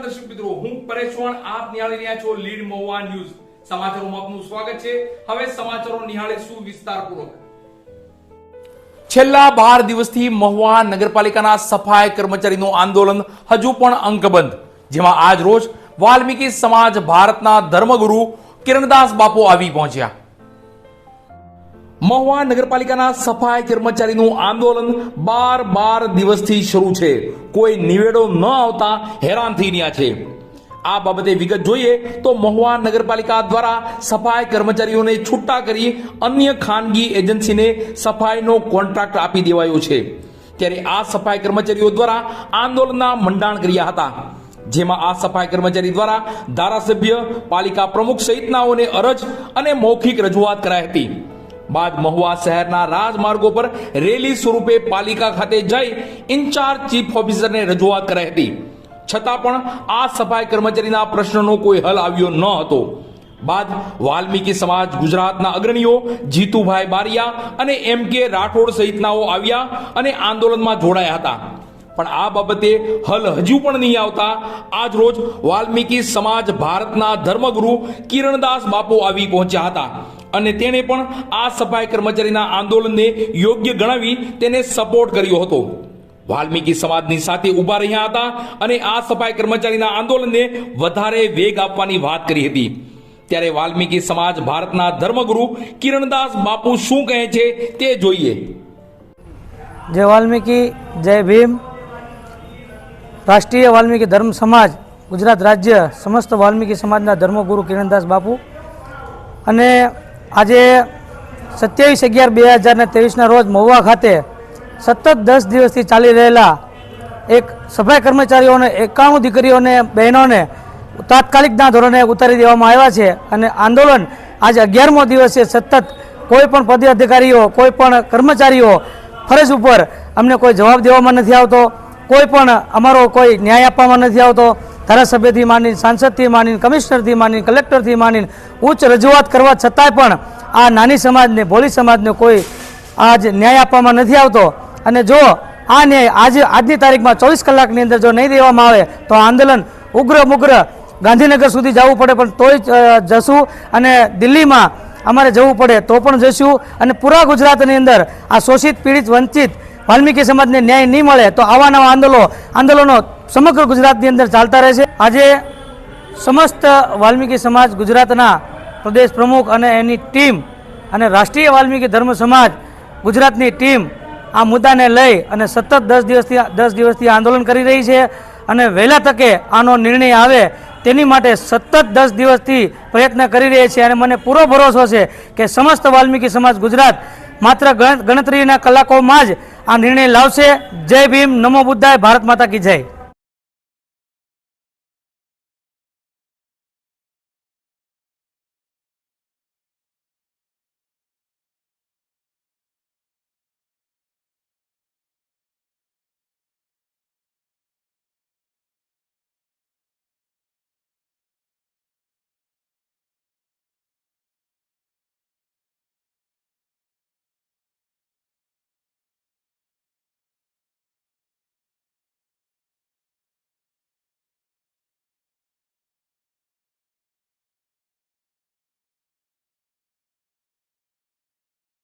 દર્શક મિત્રો, હું પરેશ ચૌહાણ, આપ નિહાળી રહ્યા છો લીડ મહુવા ન્યૂઝ. સમાચારોમાં આપનું સ્વાગત છે. હવે સમાચારો નિહાળીશું વિસ્તારપૂર્વક. છેલ્લા 12 દિવસથી મહુવા નગરપાલિકાના સફાઈ કર્મચારીનું આંદોલન હજુ પણ અંકબંધ, જેમાં આજ રોજ વાલ્મીકી સમાજ ભારતના ધર્મગુરુ કિરણદાસ બાપુ આવી પહોંચ્યા. મહુવા નગરપાલિકાના સફાઈ કર્મચારીનું આંદોલન 12 દિવસથી શરૂ છે. કોઈ નિવેડો ન આવતા હેરાન થઈ રહ્યા છે. આ બાબતે વિગત જોઈએ તો મહુવા નગરપાલિકા દ્વારા સફાઈ કર્મચારીઓને છૂટા કરી અન્ય ખાનગી એજન્સીને સફાઈનો કોન્ટ્રાક્ટ આપી દેવાયો છે. ત્યારે આ સફાઈ કર્મચારીઓ દ્વારા આંદોલનના મંડાણ કર્યા હતા, જેમાં આ સફાઈ કર્મચારી દ્વારા ધારાસભ્ય, પાલિકા પ્રમુખ સહિતનાઓને અરજ અને મૌખિક રજૂઆત કરાઈ હતી. બાદ મહુવા શહેરના રાજમાર્ગો પર રેલી સ્વરૂપે પાલિકા ખાતે જઈ ઇન્ચાર્જ ચીફ ઓફિસરને રજૂઆત કરાઈ હતી. છતાં પણ આ સફાઈ કર્મચારીના પ્રશ્નનો કોઈ હલ આવ્યો ન હતો. બાદ વાલ્મીકી સમાજ ગુજરાતના અગ્રણીઓ જીતુભાઈ બારિયા અને MK રાઠોડ સહિતનાઓ આવ્યા અને આંદોલનમાં જોડાયા હતા. પણ આ બાબતે હલ હજુ પણ નહીં આવતા આજ રોજ વાલ્મીકી સમાજ ભારતના ધર્મગુરુ કિરણદાસ બાપુ આવી પહોંચ્યા હતા અને તેણે પણ આ સફાઈ કર્મચારીના આંદોલનને યોગ્ય ગણાવી તેને સપોર્ટ કર્યો હતો. વાલ્મીકી સમાજની સાથે ઉભા રહ્યા હતા અને આ સફાઈ કર્મચારીના આંદોલનને વધારે વેગ આપવાની વાત કરી હતી. ત્યારે વાલ્મીકી સમાજ ભારતના ધર્મગુરુ કિરણદાસ બાપુ શું કહે છે તે જોઈએ. જય વાલ્મીકી, જય ભીમ. રાષ્ટ્રીય વાલ્મીકી ધર્મ સમાજ ગુજરાત રાજ્ય સમસ્ત વાલ્મીકી સમાજના ધર્મગુરુ કિરણદાસ બાપુ અને આજે 27/11/2023ના રોજ મહુવા ખાતે સતત 10 દિવસથી ચાલી રહેલા એક સફાઈ કર્મચારીઓને 91 દીકરીઓને બહેનોને તાત્કાલિકના ધોરણે ઉતારી દેવામાં આવ્યા છે અને આંદોલન આજે 11મો દિવસ છે. સતત કોઈ પણ પદાધિકારીઓ, કોઈ પણ કર્મચારીઓ ફરજ ઉપર અમને કોઈ જવાબ દેવામાં નથી આવતો, કોઈ પણ અમારો કોઈ ન્યાય આપવામાં નથી આવતો. ધારાસભ્યથી માંડીને, સાંસદથી માંડીને, કમિશનરથી માંડીને, કલેક્ટરથી માંડીને ઉચ્ચ રજૂઆત કરવા છતાંય પણ આ નાની સમાજને, ભોળી સમાજને કોઈ આજ ન્યાય આપવામાં નથી આવતો. અને જો આ ન્યાય આજની તારીખમાં 24 કલાકની અંદર જો નહીં દેવામાં આવે તો આંદોલન ઉગ્ર ગાંધીનગર સુધી જવું પડે પણ તોય જશું, અને દિલ્હીમાં અમારે જવું પડે તો પણ જશું. અને પૂરા ગુજરાતની અંદર આ શોષિત, પીડિત, વંચિત વાલ્મીકી સમાજને ન્યાય નહીં મળે તો આવા નવા આંદોલનો સમગ્ર ગુજરાતની અંદર ચાલતા રહેશે. આજે સમસ્ત વાલ્મીકી સમાજ ગુજરાતના પ્રદેશ પ્રમુખ અને એની ટીમ અને રાષ્ટ્રીય વાલ્મીકી ધર્મ સમાજ ગુજરાતની ટીમ આ મુદ્દાને લઈ અને સતત 10 દિવસથી આંદોલન કરી રહી છે અને વહેલા તકે આનો નિર્ણય આવે તેની માટે સતત 10 દિવસથી પ્રયત્ન કરી રહી છે. અને મને પૂરો ભરોસો છે કે સમસ્ત વાલ્મીકી સમાજ ગુજરાત માત્ર ગણતરીના કલાકોમાં જ આ નિર્ણય લાવશે. જય ભીમ, નમો બુદ્ધાય, ભારત માતા કી જય.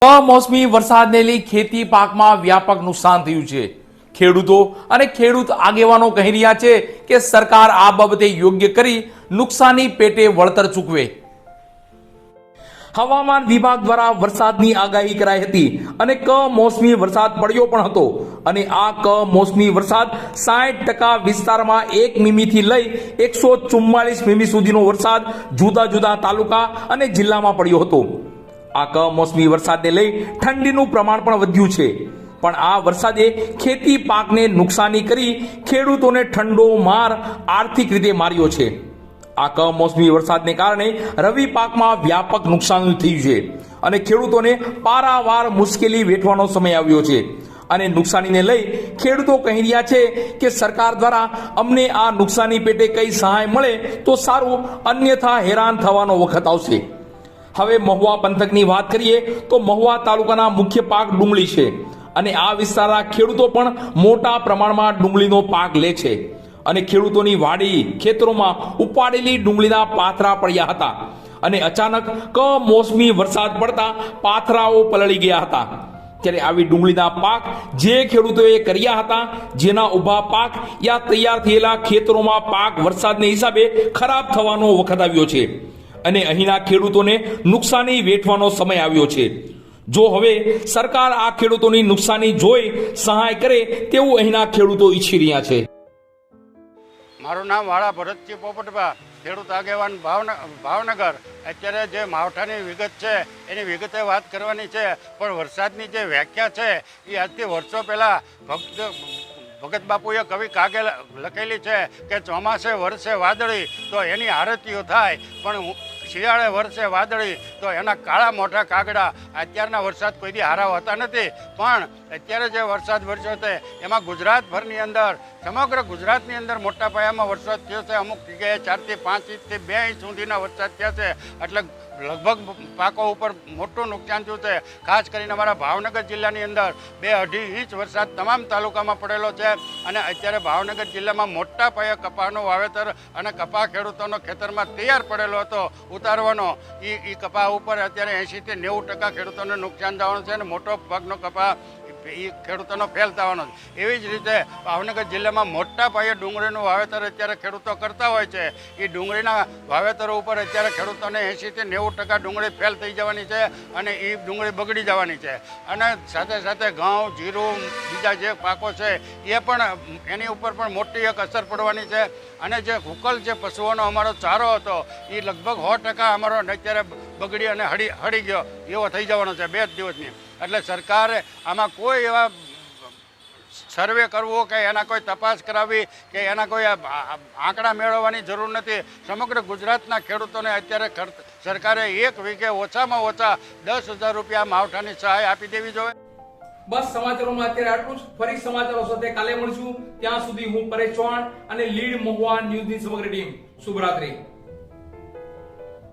કમોસમી વરસાદને લઈ ખેતી પાકમાં વ્યાપક નુકસાન થયું છે. ખેડૂતો અને ખેડૂત આગેવાનો કહી રહ્યા છે કે સરકાર આ બાબતે યોગ્ય કરી નુકસાની પેટે વળતર ચૂકવે. હવામાન વિભાગ દ્વારા વરસાદની આગાહી કરાઈ હતી અને કમોસમી વરસાદ પડ્યો પણ હતો. અને આ કમોસમી વરસાદ 60% વિસ્તારમાં 1 મીમીથી લઈ 144 મીમી સુધીનો વરસાદ જુદા જુદા તાલુકા અને જિલ્લામાં પડ્યો હતો. આ કમોસમી વરસાદને લઈ ઠંડીનું પ્રમાણ પણ વધ્યું છે. પણ આ વરસાદે ખેતી પાકને નુકસાની કરી ખેડૂતોને ઠંડો માર આર્થિક રીતે માર્યો છે. આ કમોસમી વરસાદને કારણે રવિ પાકમાં વ્યાપક નુકસાન થયું છે અને ખેડૂતોને પારાવાર મુશ્કેલી વેઠવાનો સમય આવ્યો છે. અને નુકસાનીને લઈ ખેડૂતો કહી રહ્યા છે કે સરકાર દ્વારા અમને આ નુકસાની પેટે કઈ સહાય મળે તો સારું, અન્યથા હેરાન થવાનો વખત આવશે. હવે મહુવા પંથકની વાત કરીએ તો મહુવા તાલુકાના મુખ્ય પાક ડુંગળી છે અને આ વિસ્તારના ખેડૂતો પણ મોટા પ્રમાણમાં ડુંગળીનો પાક લે છે. અને ખેડૂતોની વાડી ખેતરોમાં ઉપાડેલી ડુંગળીના પાથરા પડ્યા હતા અને અચાનક કમોસમી વરસાદ પડતા પાથરાઓ પલળી ગયા હતા। ત્યારે આવી ડુંગળીના પાક જે ખેડૂતોએ કર્યા હતા, જેના ઊભા પાક યા તૈયાર થયેલા ખેતરોમાં પાક વરસાદને હિસાબે ખરાબ થવાનો વખત આવ્યો છે અને અહીંના ખેડૂતોને નુકસાની વેઠવાનો સમય આવ્યો છે। જો હવે સરકાર આ ખેડૂતોની નુકસાની જોઈ સહાય કરે તેવું અહીંના ખેડૂતો ઈચ્છી રહ્યા છે। મારું નામ વાળા ભરતજી પોપટભા, ખેડૂત આગેવાન ભાવનગર। અત્યારે જે માવઠાની વિગત છે એની વિગતે વાત કરવાની છે, પણ વરસાદની જે વ્યાખ્યા છે એ આજથી વર્ષો પહેલાં ભગત બાપુએ કવિ કાગે લખેલી છે કે ચોમાસે વરસે વાદળી તો એની આરતીઓ થાય, પણ શિયાળે વરસે વાદળી તો એના કાળા મોટા કાગડા। અત્યારના વરસાદ કોઈ દી હારા હોતા નથી, પણ અત્યારે જે વરસાદ વરસ્યો છે એમાં ગુજરાતભરની અંદર, સમગ્ર ગુજરાતની અંદર મોટા પાયામાં વરસાદ થયો છે। અમુક જગ્યાએ 4 થી 5 ઇંચથી 2 ઇંચ સુધીના વરસાદ થયા છે, એટલે લગભગ પાકો ઉપર મોટું નુકસાન થયું છે। ખાસ કરીને અમારા ભાવનગર જિલ્લાની અંદર 2-2.5 ઇંચ વરસાદ તમામ તાલુકામાં પડેલો છે અને અત્યારે ભાવનગર જિલ્લામાં મોટા પાયે કપાસનું વાવેતર અને કપા ખેડૂતોનો ખેતરમાં તૈયાર પડેલો હતો ઉતારવાનો, એ કપા ઉપર અત્યારે 80 થી 90% ખેડૂતોને નુકસાન થવાનું છે અને મોટો ભાગનો કપા એ ખેડૂતોનો ફેલ થવાનો છે। એવી જ રીતે ભાવનગર જિલ્લામાં મોટા પાયે ડુંગળીનું વાવેતર અત્યારે ખેડૂતો કરતા હોય છે। એ ડુંગળીના વાવેતરો ઉપર અત્યારે ખેડૂતોને 80 થી 90% ડુંગળી ફેલ થઈ જવાની છે અને એ ડુંગળી બગડી જવાની છે। અને સાથે સાથે ઘઉં, જીરું, બીજા જે પાકો છે એ પણ એની ઉપર પણ મોટી એક અસર પડવાની છે। અને જે હુકલ જે પશુઓનો અમારો ચારો હતો એ લગભગ 100% અમારો અત્યારે બગડી અને હળી ગયો એવો થઈ જવાનો છે 2 દિવસની। એટલે સરકારે આમાં કોઈ એવા સર્વે કરવો કે એના કોઈ તપાસ કરાવવી કે એના કોઈ આંકડા મેળવવાની જરૂર નથી। સમગ્ર ગુજરાતના ખેડૂતોને અત્યારે સરકારે 1 વીઘે ઓછામાં ઓછા 10,000 રૂપિયા માવઠાની સહાય આપી દેવી જોઈએ। બસ સમાચારોમાં અત્યારે આટલું જ। ફરી સમાચારો સાથે કાલે મળશું। ત્યાં સુધી હું પરેશ ચૌહાણ અને લીડ મહુવા ન્યૂઝની સમગ્ર ટીમ શુભરાત્રી।